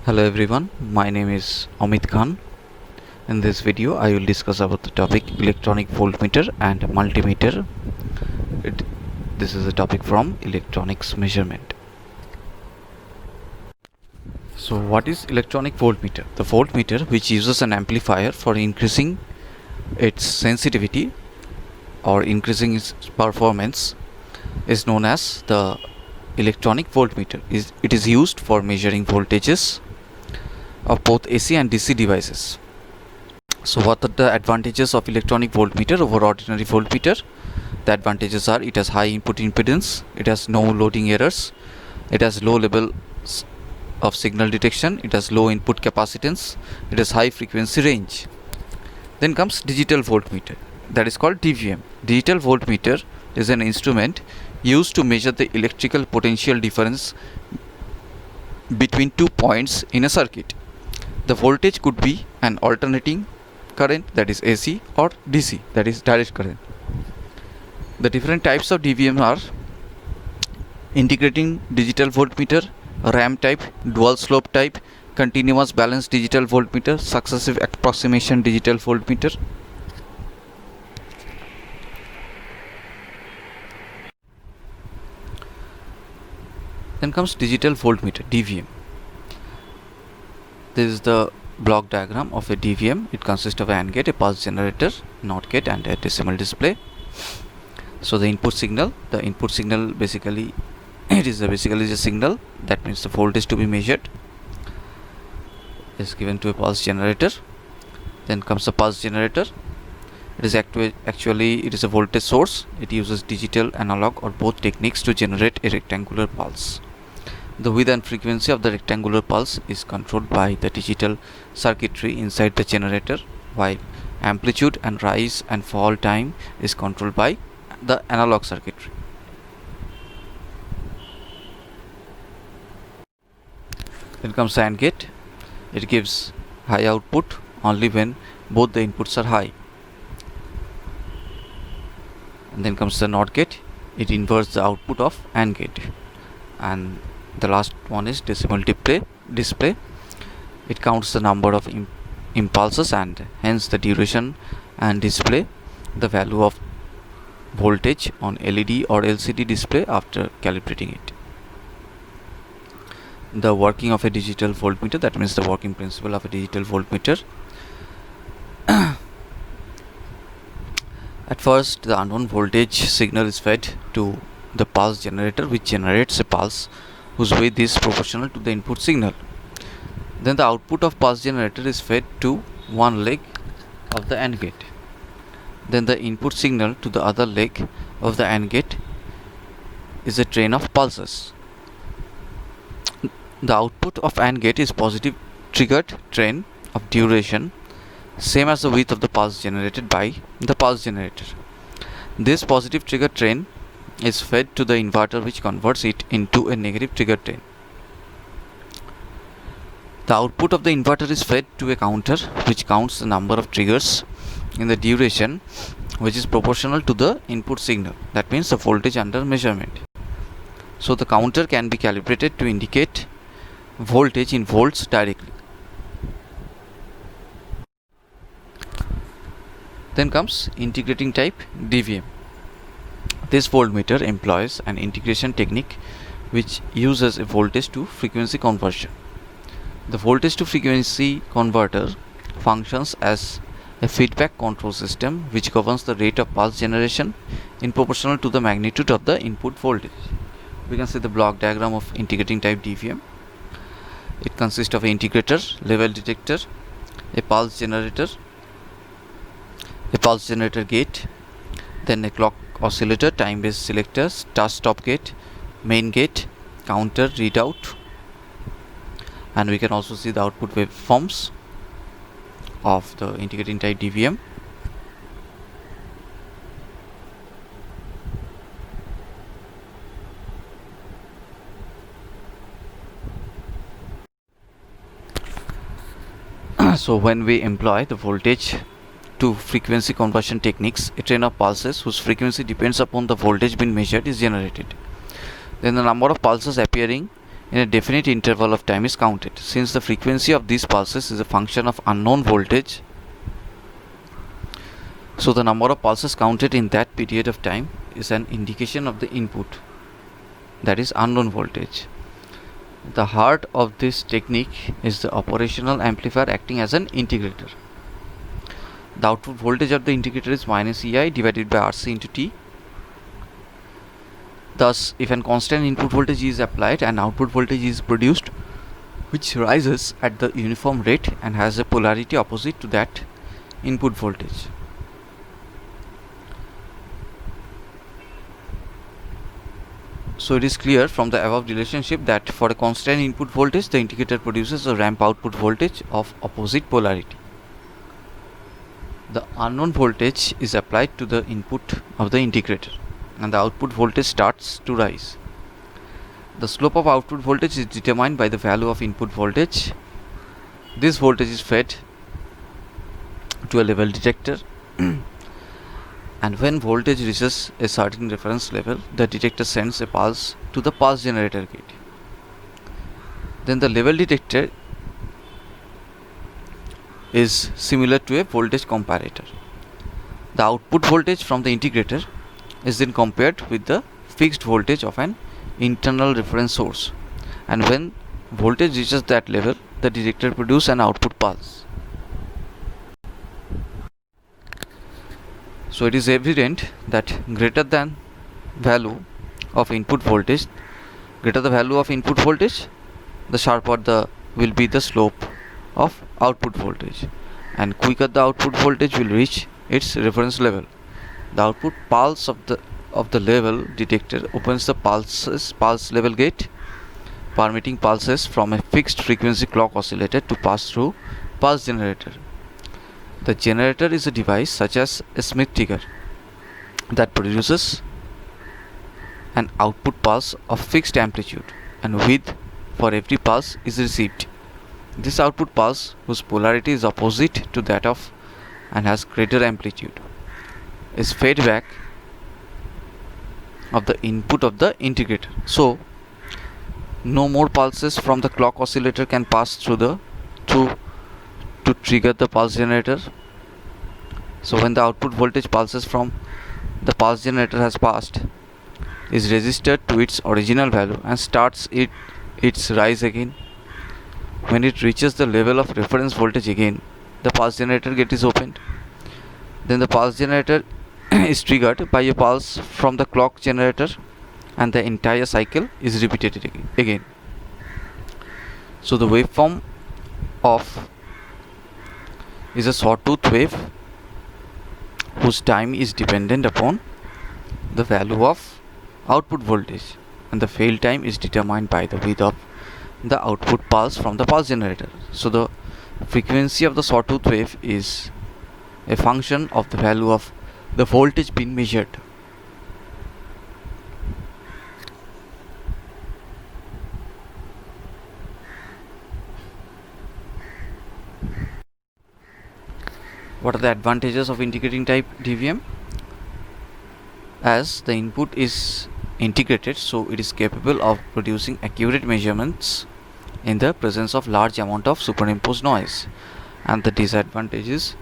Hello everyone, my name is Amit Khan. In this video, I will discuss about the topic electronic voltmeter and multimeter. It, this is a topic from electronics measurement. So what is electronic voltmeter? The voltmeter, which uses an amplifier for increasing its sensitivity or increasing its performance, is known as the electronic voltmeter. It is used for measuring voltages of both AC and DC devices. So what are the advantages of electronic voltmeter over ordinary voltmeter? The advantages are: it has high input impedance, it has no loading errors, it has low levels of signal detection, it has low input capacitance, it has high frequency range. Then comes digital voltmeter, that is called DVM. Digital voltmeter is an instrument used to measure the electrical potential difference between 2 points in a circuit. The voltage could be an alternating current, that is AC, or DC, that is direct current. The different types of DVM are integrating digital voltmeter, RAM type, dual slope type, continuous balanced digital voltmeter, successive approximation digital voltmeter. Then comes digital voltmeter, DVM. This is the block diagram of a DVM. It consists of an AND gate, a pulse generator, NOT gate, and a decimal display. So the input signal basically it is basically a signal, that means the voltage to be measured is given to a pulse generator. Then comes the pulse generator. It is actually it is a voltage source. It uses digital, analog, or both techniques to generate a rectangular pulse. The width and frequency of the rectangular pulse is controlled by the digital circuitry inside the generator, while amplitude and rise and fall time is controlled by the analog circuitry. Then comes the AND gate. It gives high output only when both the inputs are high. And then comes the NOT gate. It inverts the output of AND gate. And the last one is decimal display. It counts the number of impulses and hence the duration, and display the value of voltage on LED or LCD display after calibrating it. The working of a digital voltmeter, that means the working principle of a digital voltmeter. At first, the unknown voltage signal is fed to the pulse generator, which generates a pulse whose width is proportional to the input signal. Then the output of pulse generator is fed to one leg of the AND gate. Then the input signal to the other leg of the AND gate is a train of pulses. The output of AND gate is positive triggered train of duration, same as the width of the pulse generated by the pulse generator. This positive triggered train is fed to the inverter, which converts it into a negative triggered train. The output of the inverter is fed to a counter, which counts the number of triggers in the duration, which is proportional to the input signal, that means the voltage under measurement. So the counter can be calibrated to indicate voltage in volts directly. Then comes integrating type DVM. This voltmeter employs an integration technique which uses a voltage to frequency conversion. The voltage to frequency converter functions as a feedback control system which governs the rate of pulse generation in proportional to the magnitude of the input voltage. We can see the block diagram of integrating type DVM. It consists of an integrator, level detector, a pulse generator gate, then a clock oscillator, time-based selector, start-stop gate, main gate, counter, readout, and we can also see the output waveforms of the integrating type DVM. So when we employ the voltage to frequency conversion techniques, a train of pulses whose frequency depends upon the voltage being measured is generated. Then the number of pulses appearing in a definite interval of time is counted. Since the frequency of these pulses is a function of unknown voltage, so the number of pulses counted in that period of time is an indication of the input, that is unknown voltage. The heart of this technique is the operational amplifier acting as an integrator. The output voltage of the integrator is minus EI divided by RC into T. Thus, if an constant input voltage is applied, an output voltage is produced which rises at the uniform rate and has a polarity opposite to that input voltage. So it is clear from the above relationship that for a constant input voltage, the integrator produces a ramp output voltage of opposite polarity. The unknown voltage is applied to the input of the integrator and the output voltage starts to rise. The slope of output voltage is determined by the value of input voltage. This voltage is fed to a level detector and when voltage reaches a certain reference level, the detector sends a pulse to the pulse generator gate. Then the level detector is similar to a voltage comparator. The output voltage from the integrator is then compared with the fixed voltage of an internal reference source, and when voltage reaches that level, the detector produces an output pulse. So it is evident that greater the value of input voltage, the sharper will be the slope of output voltage, and quicker the output voltage will reach its reference level. The output pulse of the level detector opens the pulse level gate, permitting pulses from a fixed frequency clock oscillator to pass through pulse generator. The generator is a device such as a Smith trigger that produces an output pulse of fixed amplitude and width for every pulse is received. This output pulse, whose polarity is opposite to that of and has greater amplitude, is fed back of the input of the integrator. So no more pulses from the clock oscillator can pass through to trigger the pulse generator. So when the output voltage pulses from the pulse generator has passed, is registered to its original value and starts its rise again. When it reaches the level of reference voltage again, the pulse generator gate is opened. Then the pulse generator is triggered by a pulse from the clock generator and the entire cycle is repeated again. So the waveform of is a sawtooth wave whose time is dependent upon the value of output voltage, and the fail time is determined by the width of the output pulse from the pulse generator. So the frequency of the sawtooth wave is a function of the value of the voltage being measured. What are the advantages of integrating type DVM? As the input is integrated, so it is capable of producing accurate measurements in the presence of large amount of superimposed noise. And the disadvantage is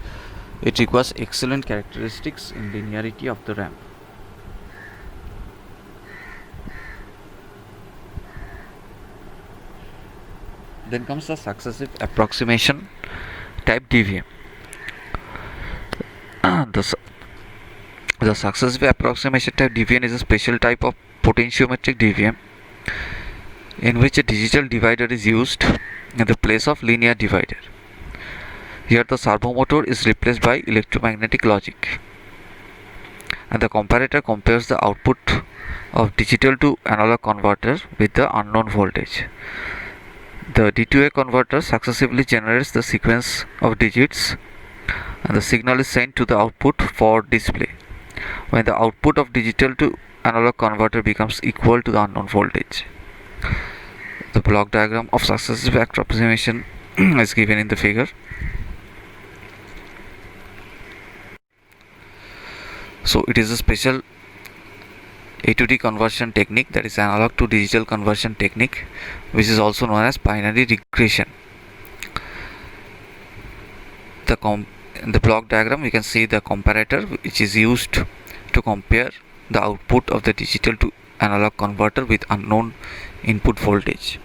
it requires excellent characteristics in linearity of the ramp. Then comes the successive approximation type DVM. The successive approximation type DVM is a special type of potentiometric DVM in which a digital divider is used in the place of linear divider. Here the servo motor is replaced by electromagnetic logic, and the comparator compares the output of digital to analog converter with the unknown voltage. The D2A converter successively generates the sequence of digits and the signal is sent to the output for display when the output of digital to analog converter becomes equal to the unknown voltage. The block diagram of successive approximation is given in the figure. So it is a special A to D conversion technique, that is analog to digital conversion technique, which is also known as binary regression. In the block diagram, we can see the comparator, which is used to compare the output of the digital to analog converter with unknown input voltage.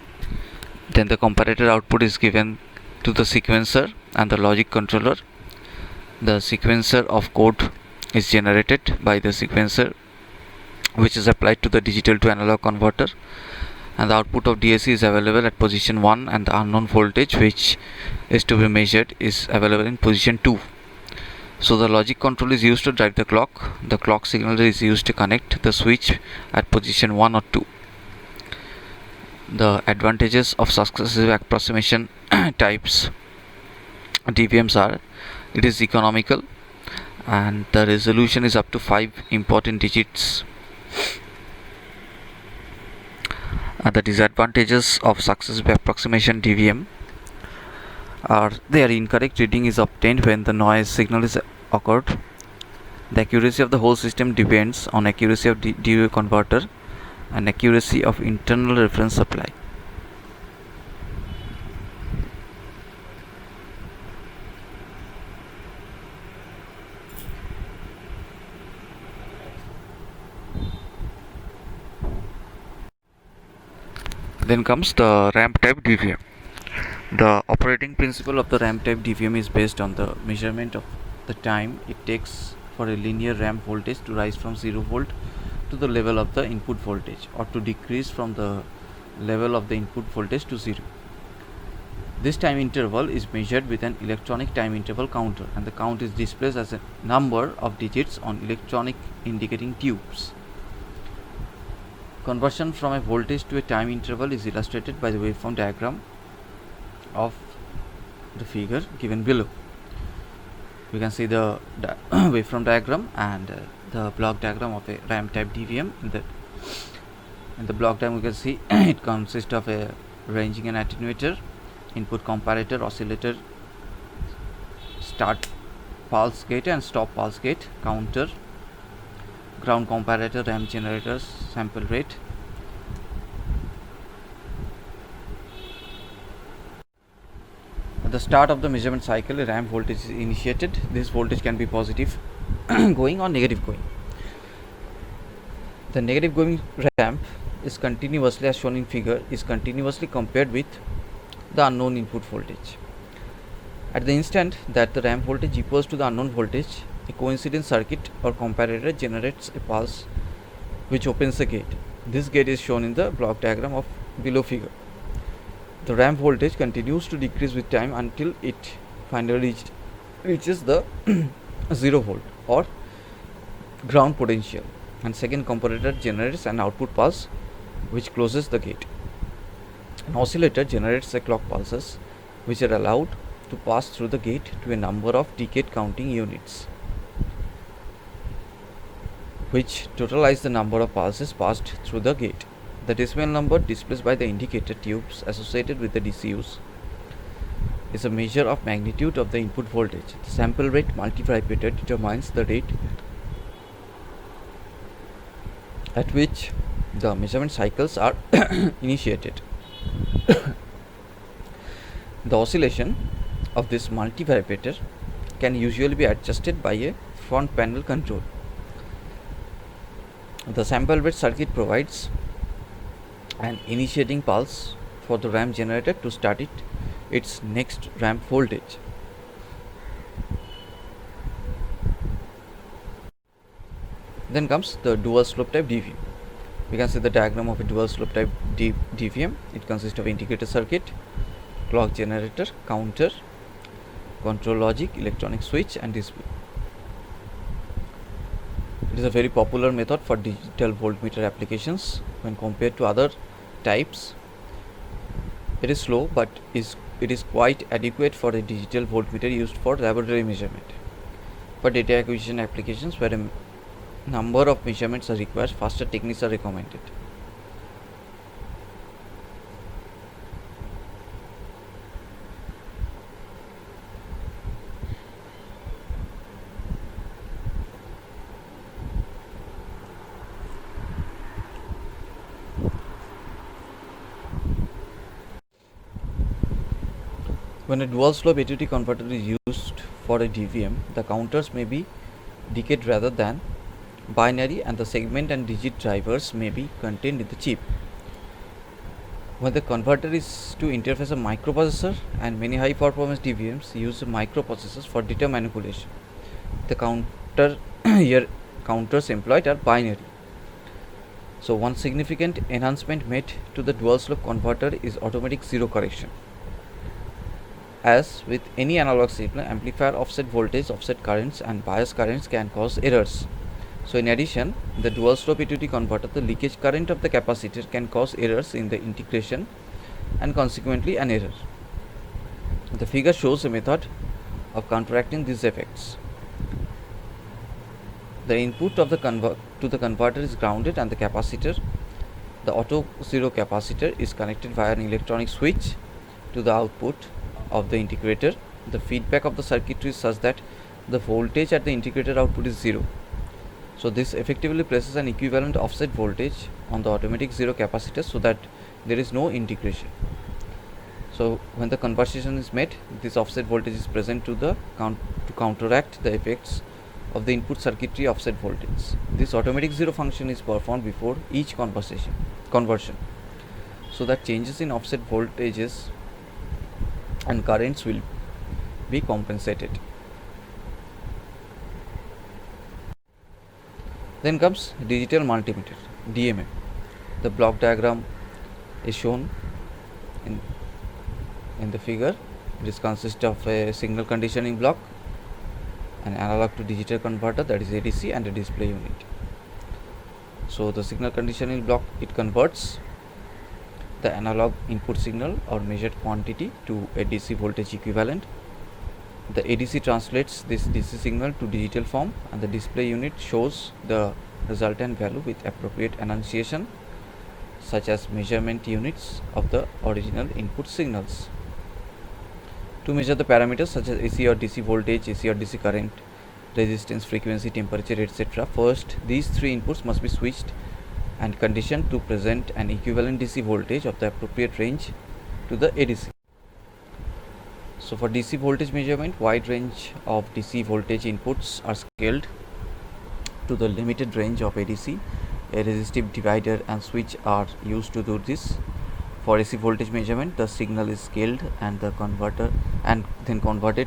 Then the comparator output is given to the sequencer and the logic controller. The sequencer of code is generated by the sequencer, which is applied to the digital to analog converter, and the output of DAC is available at position 1, and the unknown voltage which is to be measured is available in position 2. So the logic control is used to drive the clock. The clock signal is used to connect the switch at position 1 or 2. The advantages of successive approximation types DVMs are: it is economical and the resolution is up to 5 important digits. The disadvantages of successive approximation DVM are: their incorrect reading is obtained when the noise signal is occurred. The accuracy of the whole system depends on accuracy of DA converter and accuracy of internal reference supply. Then comes the ramp type DVM. The operating principle of the ramp type DVM is based on the measurement of the time it takes for a linear ramp voltage to rise from 0 volt to the level of the input voltage, or to decrease from the level of the input voltage to 0. This time interval is measured with an electronic time interval counter, and the count is displayed as a number of digits on electronic indicating tubes. Conversion from a voltage to a time interval is illustrated by the waveform diagram of the figure given below. We can see the waveform diagram and the block diagram of a ramp type DVM. In the block diagram, we can see it consists of a ranging and attenuator, input comparator, oscillator, start pulse gate and stop pulse gate, counter, ground comparator, ramp generators, sample rate. At the start of the measurement cycle, a ramp voltage is initiated. This voltage can be positive going or negative going. The negative going ramp is continuously, as shown in figure, is continuously compared with the unknown input voltage. At the instant that the ramp voltage equals to the unknown voltage, a coincidence circuit or comparator generates a pulse which opens the gate. This gate is shown in the block diagram of below figure. The ramp voltage continues to decrease with time until it finally reaches the 0 volt or ground potential, and second comparator generates an output pulse which closes the gate. An oscillator generates a clock pulses which are allowed to pass through the gate to a number of decade counting units, which totalize the number of pulses passed through the gate. The decimal number displayed by the indicator tubes associated with the DCUs is a measure of magnitude of the input voltage. The sample rate multivibrator determines the rate at which the measurement cycles are initiated. The oscillation of this multivibrator can usually be adjusted by a front panel control. The sample rate circuit provides an initiating pulse for the ramp generator to start its next ramp voltage. Then comes the dual slope type DVM. We can see the diagram of a dual slope type DVM. It consists of integrated circuit, clock generator, counter, control logic, electronic switch and display. It is a very popular method for digital voltmeter applications. When compared to other types, it is slow, but it is quite adequate for a digital voltmeter used for laboratory measurement. For data acquisition applications where a number of measurements are required, faster techniques are recommended. When a dual slope ADT converter is used for a DVM, the counters may be decayed rather than binary, and the segment and digit drivers may be contained in the chip. When the converter is to interface a microprocessor, and many high performance DVMs use microprocessors for data manipulation, the counters employed are binary. So one significant enhancement made to the dual slope converter is automatic zero correction. As with any analog signal, amplifier offset voltage, offset currents and bias currents can cause errors. So in addition, the dual slope ADT converter, the leakage current of the capacitor can cause errors in the integration and consequently an error. The figure shows a method of counteracting these effects. The input of the converter is grounded, and the capacitor, the auto zero capacitor, is connected via an electronic switch to the output of the integrator. The feedback of the circuitry is such that the voltage at the integrator output is 0. So this effectively places an equivalent offset voltage on the automatic zero capacitor so that there is no integration. So when the conversion is made, this offset voltage is present to counteract the effects of the input circuitry offset voltage. This automatic zero function is performed before each conversion, so that changes in offset voltages and currents will be compensated. Then comes digital multimeter, DMM. The block diagram is shown in the figure. This consists of a signal conditioning block, an analog to digital converter, that is ADC, and a display unit. So the signal conditioning block, it converts the analog input signal or measured quantity to a DC voltage equivalent. The ADC translates this DC signal to digital form, and the display unit shows the resultant value with appropriate annunciation, such as measurement units of the original input signals. To measure the parameters such as AC or DC voltage, AC or DC current, resistance, frequency, temperature, etc., first these three inputs must be switched and conditioned to present an equivalent DC voltage of the appropriate range to the ADC. So for DC voltage measurement, wide range of DC voltage inputs are scaled to the limited range of ADC. A resistive divider and switch are used to do this. For AC voltage measurement, the signal is scaled and then converted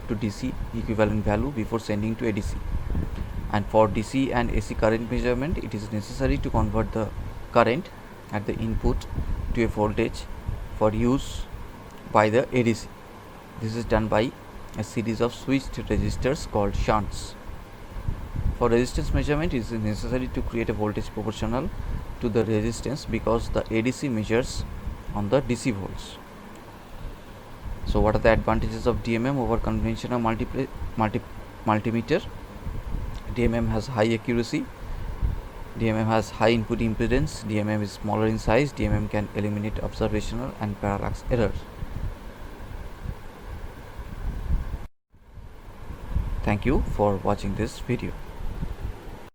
to DC equivalent value before sending to ADC. And for DC and AC current measurement, it is necessary to convert the current at the input to a voltage for use by the ADC. This is done by a series of switched resistors called shunts. For resistance measurement, it is necessary to create a voltage proportional to the resistance because the ADC measures on the DC volts. So what are the advantages of DMM over conventional multimeter? DMM has high accuracy, DMM has high input impedance, DMM is smaller in size, DMM can eliminate observational and parallax errors. Thank you for watching this video.